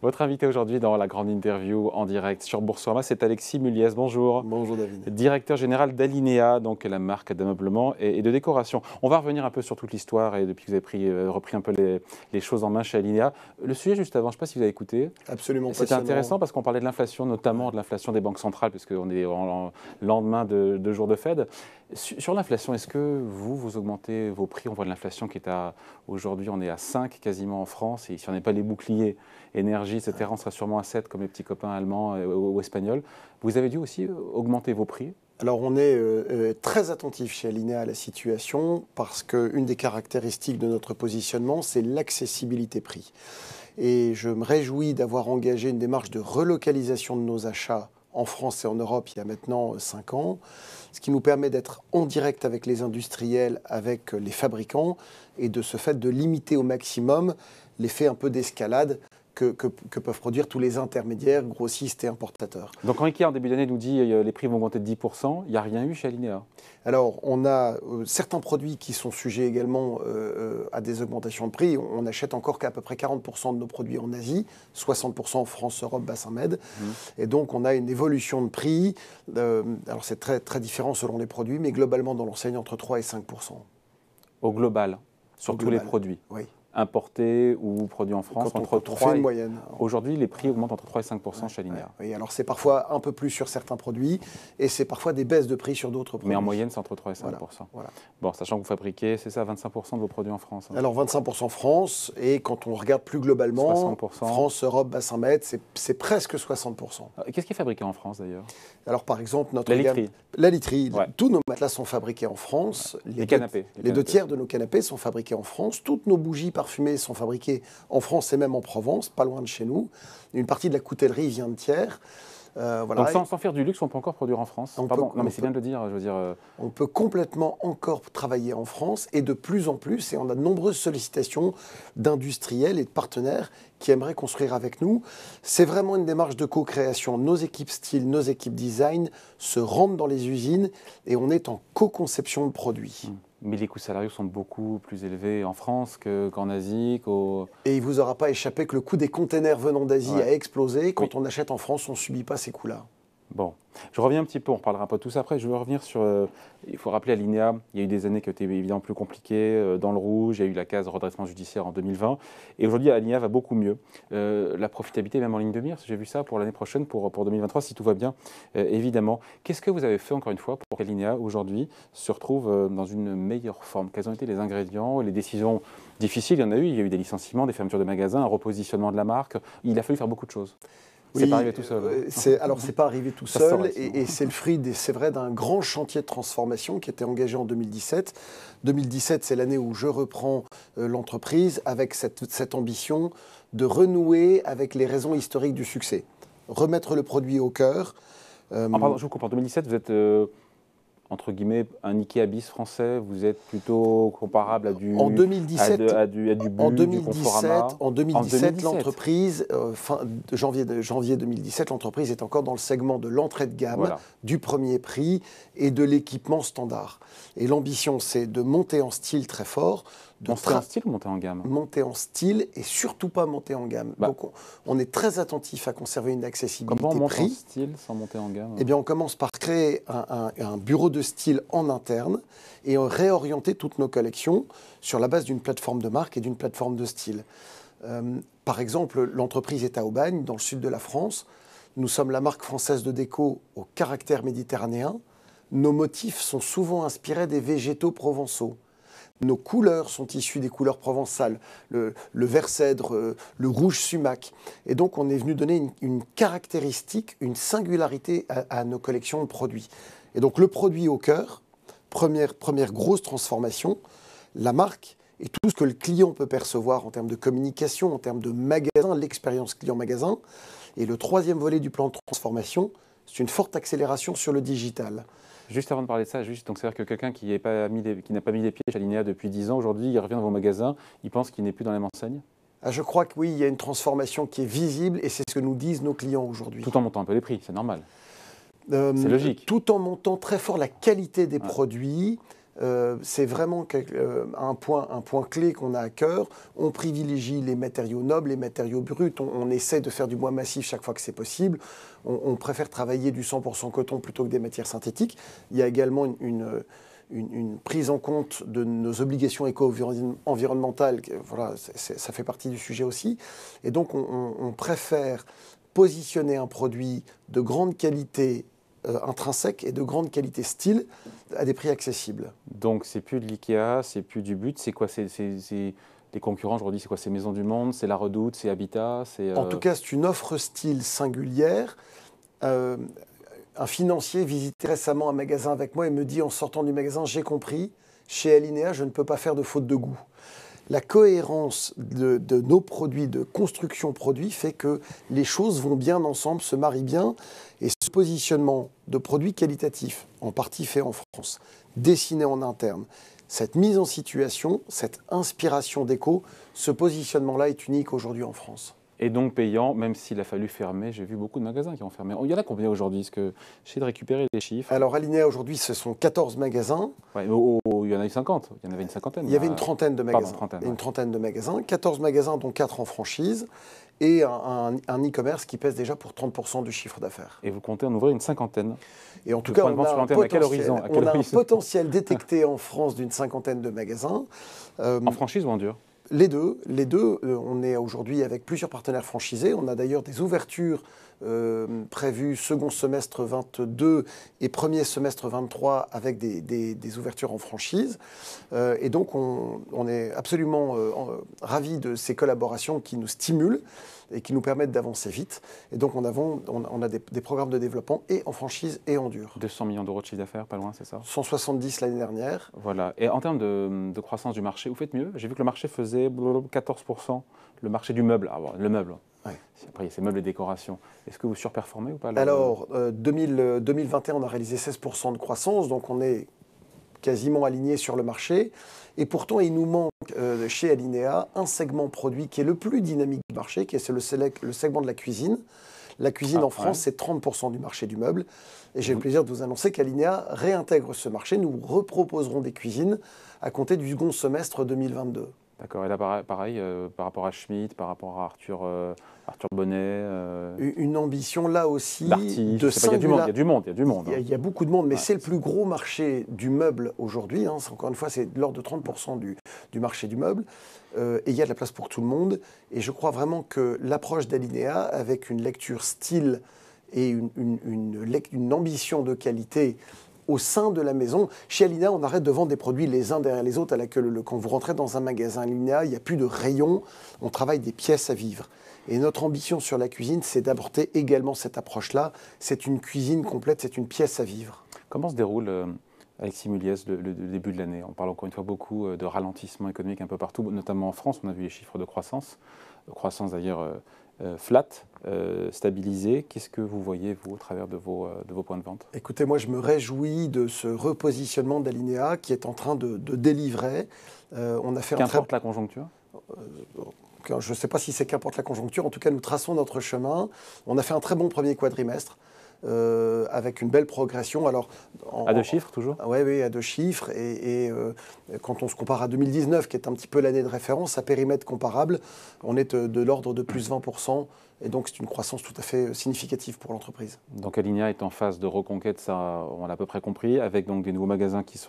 Votre invité aujourd'hui dans la grande interview en direct sur Boursorama, c'est Alexis Muliez. Bonjour. Bonjour David. Directeur général d'Alinea, donc la marque d'ameublement et de décoration. On va revenir un peu sur toute l'histoire et depuis que vous avez repris un peu les choses en main chez Alinea. Le sujet juste avant, je ne sais pas si vous avez écouté. Absolument. C'était intéressant parce qu'on parlait de l'inflation, notamment de l'inflation des banques centrales, puisqu'on est en lendemain de jour de Fed. Sur l'inflation, est-ce que vous augmentez vos prix? On voit de l'inflation qui est aujourd'hui, on est à 5 quasiment en France, et si on n'est pas les boucliers énergie, etc., on sera sûrement à 7 comme les petits copains allemands ou espagnols. Vous avez dû aussi augmenter vos prix? Alors on est très attentif chez Alinea à la situation parce qu'une des caractéristiques de notre positionnement, c'est l'accessibilité prix. Et je me réjouis d'avoir engagé une démarche de relocalisation de nos achats en France et en Europe il y a maintenant 5 ans, ce qui nous permet d'être en direct avec les industriels, avec les fabricants, et de ce fait de limiter au maximum l'effet un peu d'escalade que peuvent produire tous les intermédiaires, grossistes et importateurs. Donc quand Ikea en début d'année nous dit les prix vont augmenter de 10%, il n'y a rien eu chez Alinea? Alors on a certains produits qui sont sujets également à des augmentations de prix. On achète encore qu'à peu près 40% de nos produits en Asie, 60% en France, Europe, Bassin Med. Et donc on a une évolution de prix. Alors c'est très, très différent selon les produits, mais globalement dans l'enseigne entre 3 et 5%. Au global, sur tous les produits? Oui. Importés ou produits en France, entre 3 et une moyenne. Aujourd'hui, les prix augmentent entre 3 et 5% chez Alinea. Oui, alors c'est parfois un peu plus sur certains produits et c'est parfois des baisses de prix sur d'autres produits. Mais en moyenne, c'est entre 3 et 5%. Voilà. Bon, sachant que vous fabriquez, c'est ça, 25% de vos produits en France? Alors 25% France, et quand on regarde plus globalement, 60%. France, Europe, Bassin Med, c'est presque 60%. Qu'est-ce qui est fabriqué en France d'ailleurs? Alors par exemple, notre literie. La literie. Ouais. Tous nos matelas sont fabriqués en France. Les canapés. Les 2 tiers de nos canapés sont fabriqués en France. Toutes nos bougies parfumées sont fabriquées en France et même en Provence, pas loin de chez nous. Une partie de la coutellerie vient de Thiers. Voilà. Donc sans faire du luxe, on peut encore produire en France? Pardon, non mais c'est bien de le dire, je veux dire... On peut complètement encore travailler en France et de plus en plus, et on a de nombreuses sollicitations d'industriels et de partenaires qui aimeraient construire avec nous. C'est vraiment une démarche de co-création. Nos équipes style, nos équipes design se rendent dans les usines et on est en co-conception de produits. Mais les coûts salariaux sont beaucoup plus élevés en France qu'en Asie. Et il ne vous aura pas échappé que le coût des containers venant d'Asie a explosé. Quand on achète en France, on ne subit pas ces coûts-là. Bon, je reviens un petit peu, on reparlera un peu de tout ça après. Je veux revenir sur, il faut rappeler Alinea, il y a eu des années qui étaient évidemment plus compliquées, dans le rouge, il y a eu la case redressement judiciaire en 2020. Et aujourd'hui, Alinea va beaucoup mieux. La profitabilité est même en ligne de mire, j'ai vu ça pour l'année prochaine, pour 2023, si tout va bien, évidemment. Qu'est-ce que vous avez fait, encore une fois, pour qu'Alinea, aujourd'hui, se retrouve dans une meilleure forme? Quels ont été les ingrédients, les décisions difficiles? Il y a eu des licenciements, des fermetures de magasins, un repositionnement de la marque. Il a fallu faire beaucoup de choses. C'est pas arrivé tout seul. Alors, c'est pas arrivé tout seul, et c'est le fruit, c'est vrai, d'un grand chantier de transformation qui était engagé en 2017. 2017, c'est l'année où je reprends l'entreprise avec cette ambition de renouer avec les raisons historiques du succès. Remettre le produit au cœur. Pardon, je vous coupe. En 2017, vous êtes... entre guillemets, un Ikea bis français, vous êtes plutôt comparable à du... En 2017, du Conforama. En 2017, l'entreprise, janvier 2017, l'entreprise est encore dans le segment de l'entrée de gamme, du premier prix et de l'équipement standard. Et l'ambition, c'est de monter en style très fort. Monter en style ou monter en gamme? Monter en style et surtout pas monter en gamme. Donc on est très attentif à conserver une accessibilité prix. Comment on monte en style sans monter en gamme? Eh bien, on commence par créer un bureau de style en interne et réorienter toutes nos collections sur la base d'une plateforme de marque et d'une plateforme de style. Par exemple, l'entreprise est à Aubagne, dans le sud de la France. Nous sommes la marque française de déco au caractère méditerranéen. Nos motifs sont souvent inspirés des végétaux provençaux. Nos couleurs sont issues des couleurs provençales, le vert cèdre, le rouge sumac. Et donc, on est venu donner une caractéristique, une singularité à nos collections de produits. Et donc, le produit au cœur, première grosse transformation, la marque et tout ce que le client peut percevoir en termes de communication, en termes de magasin, l'expérience client-magasin. Et le troisième volet du plan de transformation, c'est une forte accélération sur le digital. Juste avant de parler de ça, donc c'est-à-dire que quelqu'un qui n'a pas mis les pieds chez Alinea depuis 10 ans, aujourd'hui, il revient dans vos magasins, il pense qu'il n'est plus dans la même enseigne? Je crois que oui, il y a une transformation qui est visible et c'est ce que nous disent nos clients aujourd'hui. Tout en montant un peu les prix, c'est normal. C'est logique. Tout en montant très fort la qualité des produits, c'est vraiment un point clé qu'on a à cœur. On privilégie les matériaux nobles, les matériaux bruts. On essaie de faire du bois massif chaque fois que c'est possible. On préfère travailler du 100% coton plutôt que des matières synthétiques. Il y a également une prise en compte de nos obligations éco-environnementales. Voilà, ça fait partie du sujet aussi. Et donc, on préfère positionner un produit de grande qualité intrinsèque et de grande qualité style à des prix accessibles. Donc, c'est plus de l'IKEA, c'est plus du But. C'est quoi les concurrents aujourd'hui? C'est quoi? C'est Maisons du Monde, c'est La Redoute, c'est Habitat, En tout cas, c'est une offre style singulière. Un financier visitait récemment un magasin avec moi et me dit en sortant du magasin, j'ai compris, chez Alinéa, je ne peux pas faire de faute de goût. La cohérence de nos produits, de construction produit, fait que les choses vont bien ensemble, se marient bien. Et ce positionnement de produits qualitatifs, en partie fait en France, dessiné en interne, cette mise en situation, cette inspiration déco, ce positionnement-là est unique aujourd'hui en France. Et donc payant, même s'il a fallu fermer. J'ai vu beaucoup de magasins qui ont fermé. Il y en a combien aujourd'hui? Est-ce que j'essaie de récupérer les chiffres? Alors, Alinéa, aujourd'hui, ce sont 14 magasins. Ouais, il y en a eu 50. Il y en avait une cinquantaine. Il y avait une trentaine de magasins. Pardon, une trentaine de magasins. 14 magasins, dont 4 en franchise. Et un e-commerce qui pèse déjà pour 30% du chiffre d'affaires. Et vous comptez en ouvrir une cinquantaine. Et en tout cas, on a un potentiel détecté en France d'une cinquantaine de magasins. En franchise ou en dur? Les deux. On est aujourd'hui avec plusieurs partenaires franchisés. On a d'ailleurs des ouvertures prévues second semestre 22 et premier semestre 23 avec des ouvertures en franchise. Et donc, on est absolument ravis de ces collaborations qui nous stimulent et qui nous permettent d'avancer vite. Et donc, on a des programmes de développement et en franchise et en dur. 200 millions d'euros de chiffre d'affaires, pas loin, c'est ça? 170 l'année dernière. Voilà. Et en termes de croissance du marché, vous faites mieux? J'ai vu que le marché faisait 14%, le marché du meuble. Ah, bon, le meuble. Ouais. Après, il y a ces meubles et décorations. Est-ce que vous surperformez ou pas? Alors, 2021, on a réalisé 16% de croissance, donc on est quasiment aligné sur le marché. Et pourtant, il nous manque chez Alinéa un segment produit qui est le plus dynamique du marché, qui est le segment de la cuisine. La cuisine en France, c'est 30% du marché du meuble. Et j'ai le plaisir de vous annoncer qu'Alinéa réintègre ce marché. Nous reproposerons des cuisines à compter du second semestre 2022. D'accord. Et là, pareil, par rapport à Schmitt, par rapport à Arthur Bonnet. Une ambition là aussi de singularité. Il y a du monde. Il y a beaucoup de monde, mais c'est le plus gros marché du meuble aujourd'hui. Encore une fois, c'est de l'ordre de 30% du marché du meuble. Et il y a de la place pour tout le monde. Et je crois vraiment que l'approche d'Alinéa, avec une lecture style et une ambition de qualité au sein de la maison. Chez Alinéa, on arrête de vendre des produits les uns derrière les autres. Quand vous rentrez dans un magasin Alinéa, il n'y a plus de rayons. On travaille des pièces à vivre. Et notre ambition sur la cuisine, c'est d'apporter également cette approche-là. C'est une cuisine complète, c'est une pièce à vivre. Comment se déroule, Alexis Muliez, le début de l'année? On parle encore une fois beaucoup de ralentissement économique un peu partout, notamment en France. On a vu les chiffres de croissance. Croissance d'ailleurs flat, stabilisée. Qu'est-ce que vous voyez, vous, au travers de vos points de vente? Écoutez, moi, je me réjouis de ce repositionnement d'Alinéa qui est en train de délivrer. Qu'importe la conjoncture? Je ne sais pas si c'est qu'importe la conjoncture. En tout cas, nous traçons notre chemin. On a fait un très bon premier quadrimestre. Avec une belle progression. Alors, à 2 chiffres toujours? Oui, à 2 chiffres. Et quand on se compare à 2019, qui est un petit peu l'année de référence, à périmètre comparable, on est de l'ordre de plus 20%. Et donc, c'est une croissance tout à fait significative pour l'entreprise. Donc, Alinéa est en phase de reconquête, ça, on l'a à peu près compris, avec donc des nouveaux magasins qui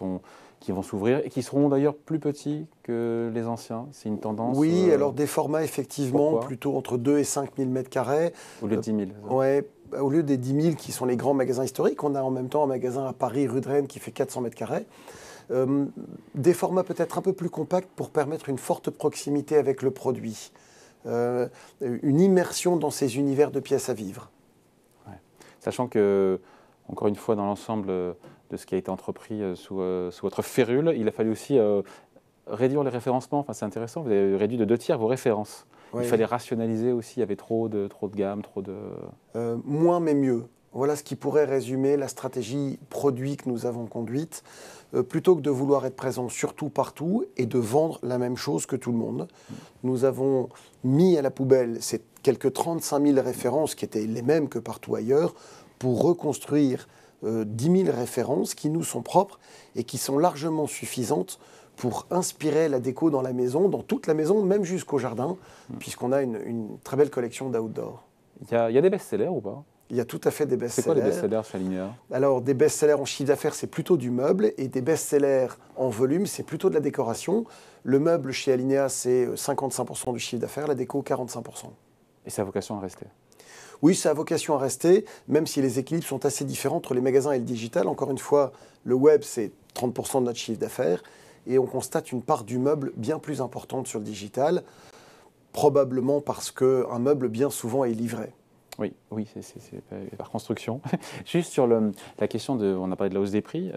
vont s'ouvrir et qui seront d'ailleurs plus petits que les anciens. C'est une tendance? Oui, alors des formats effectivement Pourquoi? plutôt entre 2 et 5 000 m². Au lieu de 10 000. Oui, au lieu des 10 000 qui sont les grands magasins historiques, on a en même temps un magasin à Paris, rue de Rennes, qui fait 400 m². Des formats peut-être un peu plus compacts pour permettre une forte proximité avec le produit. Une immersion dans ces univers de pièces à vivre. Ouais. Sachant que, encore une fois, dans l'ensemble de ce qui a été entrepris sous votre férule, il a fallu aussi réduire les référencements. Enfin, c'est intéressant, vous avez réduit de 2 tiers vos références. Oui. Il fallait rationaliser aussi, il y avait trop de gamme, trop de... Moins mais mieux. Voilà ce qui pourrait résumer la stratégie produit que nous avons conduite. Plutôt que de vouloir être présent surtout partout et de vendre la même chose que tout le monde, nous avons mis à la poubelle ces quelques 35 000 références qui étaient les mêmes que partout ailleurs pour reconstruire 10 000 références qui nous sont propres et qui sont largement suffisantes pour inspirer la déco dans la maison, dans toute la maison, même jusqu'au jardin, puisqu'on a une très belle collection d'outdoor. Il y a des best-sellers ou pas? Il y a tout à fait des best-sellers. C'est quoi les best-sellers chez Alinea? Alors, des best-sellers en chiffre d'affaires, c'est plutôt du meuble, et des best-sellers en volume, c'est plutôt de la décoration. Le meuble chez Alinea, c'est 55% du chiffre d'affaires, la déco, 45%. Et ça a vocation à rester? Oui, ça a vocation à rester, même si les équilibres sont assez différents entre les magasins et le digital. Encore une fois, le web, c'est 30% de notre chiffre d'affaires, et on constate une part du meuble bien plus importante sur le digital, probablement parce qu'un meuble, bien souvent, est livré. Oui, c'est par construction. Juste sur la question on a parlé de la hausse des prix,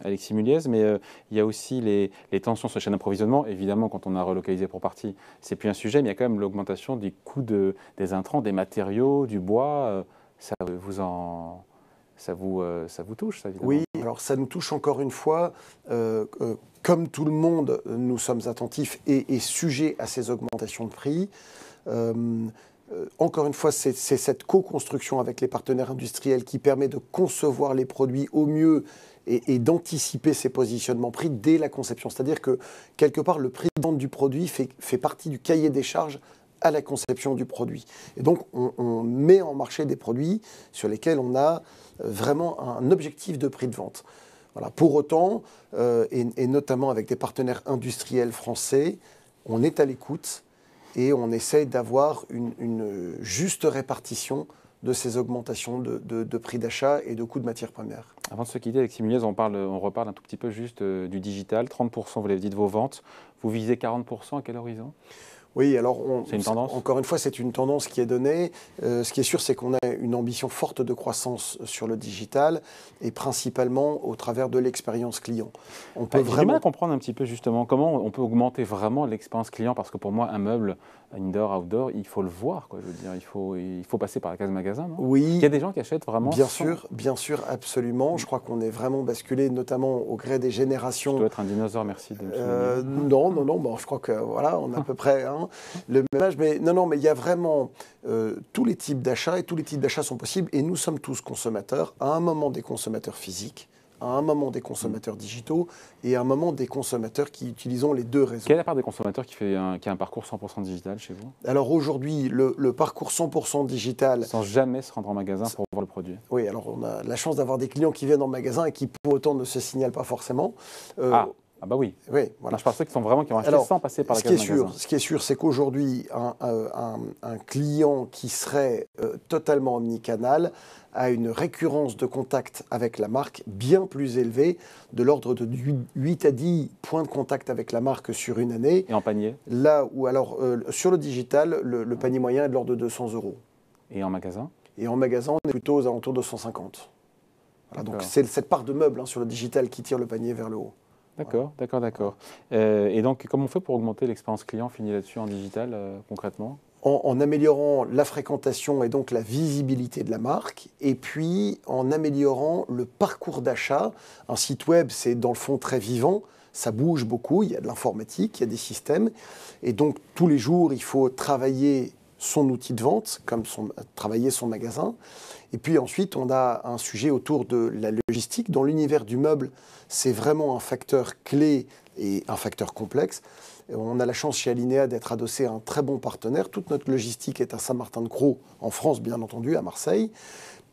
Alexis Muliez, mais il y a aussi les tensions sur la chaîne d'approvisionnement. Évidemment, quand on a relocalisé pour partie, c'est plus un sujet, mais il y a quand même l'augmentation des coûts des intrants, des matériaux, du bois. Ça vous touche, ça, évidemment? Oui, alors ça nous touche encore une fois. Comme tout le monde, nous sommes attentifs et sujets à ces augmentations de prix. Encore une fois, c'est cette co-construction avec les partenaires industriels qui permet de concevoir les produits au mieux et d'anticiper ces positionnements prix dès la conception. C'est-à-dire que, quelque part, le prix de vente du produit fait partie du cahier des charges à la conception du produit. Et donc, on met en marché des produits sur lesquels on a vraiment un objectif de prix de vente. Voilà. Pour autant, et notamment avec des partenaires industriels français, on est à l'écoute et on essaye d'avoir une juste répartition de ces augmentations de prix d'achat et de coûts de matières premières. Avant de se quitter, Alexis Muliez, on reparle un tout petit peu juste du digital. 30%, vous l'avez dit, de vos ventes. Vous visez 40% à quel horizon? Oui, alors c'est une tendance. Encore une fois, c'est une tendance qui est donnée. Ce qui est sûr, c'est qu'on a une ambition forte de croissance sur le digital et principalement au travers de l'expérience client. On peut J'ai du mal à comprendre un petit peu justement comment on peut augmenter vraiment l'expérience client, parce que pour moi, un meuble indoor, outdoor, il faut le voir, quoi. Je veux dire, il faut passer par la case magasin, non? Oui. Il y a des gens qui achètent vraiment. Bien sûr, absolument. Je crois qu'on est vraiment basculé, notamment au gré des générations. Je dois être un dinosaure, merci de me non. Bon, je crois que voilà, on a à peu près le même âge. Mais mais il y a vraiment tous les types d'achats et tous les types d'achats sont possibles. Et nous sommes tous consommateurs. À un moment, des consommateurs physiques, à un moment des consommateurs digitaux et à un moment des consommateurs qui utilisons les deux réseaux. Quelle est la part des consommateurs qui a un parcours 100% digital chez vous? Alors aujourd'hui, le parcours 100% digital... Sans jamais se rendre en magasin pour voir le produit. Oui, alors on a la chance d'avoir des clients qui viennent en magasin et qui pour autant ne se signalent pas forcément. Ah bah oui. Oui, voilà. Je pensais qu'ils sont vraiment qui ont acheté sans passer par la case magasin. Ce qui est sûr, c'est qu'aujourd'hui, un client qui serait totalement omnicanal a une récurrence de contact avec la marque bien plus élevée, de l'ordre de 8 à 10 points de contact avec la marque sur une année. Et en panier? Là où, alors, sur le digital, le panier moyen est de l'ordre de 200 €. Et en magasin? Et en magasin, on est plutôt aux alentours de 150. Voilà, donc c'est cette part de meuble sur le digital qui tire le panier vers le haut. D'accord, voilà. D'accord. Et donc, comment on fait pour augmenter l'expérience client finie là-dessus en digital, concrètement? En améliorant la fréquentation et donc la visibilité de la marque, et puis en améliorant le parcours d'achat. Un site web, c'est dans le fond très vivant, ça bouge beaucoup, il y a de l'informatique, il y a des systèmes, et donc tous les jours, il faut travailler son outil de vente, comme travailler son magasin. Et puis ensuite, on a un sujet autour de la logistique. Dans l'univers du meuble, c'est vraiment un facteur clé et un facteur complexe. On a la chance chez Alinea d'être adossé à un très bon partenaire. Toute notre logistique est à Saint-Martin-de-Crau, en France bien entendu, à Marseille.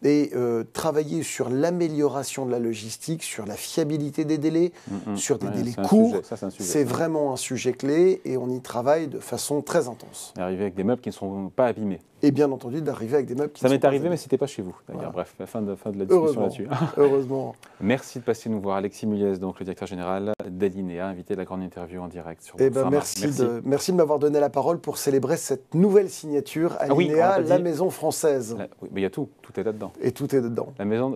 Et travailler sur l'amélioration de la logistique, sur la fiabilité des délais, sur des délais courts, c'est vraiment un sujet clé et on y travaille de façon très intense. Arriver avec des meubles qui ne sont pas abîmés. Et bien entendu d'arriver avec des meubles qui ne sont pas abîmés. Ça m'est arrivé, mais ce n'était pas chez vous. Voilà. Bref, fin de la discussion là-dessus. Heureusement. Merci de passer nous voir. Alexis Muliez, donc le directeur général d'Alinea, invité de la grande interview en direct sur merci de m'avoir donné la parole pour célébrer cette nouvelle signature Alinea, la maison française. Oui, mais il y a tout est là-dedans. Et tout est dedans. La maison,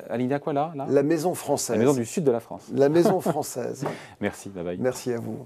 Alinea quoi là? La maison française. La maison du sud de la France. La maison française. Merci, bye bye. Merci à vous.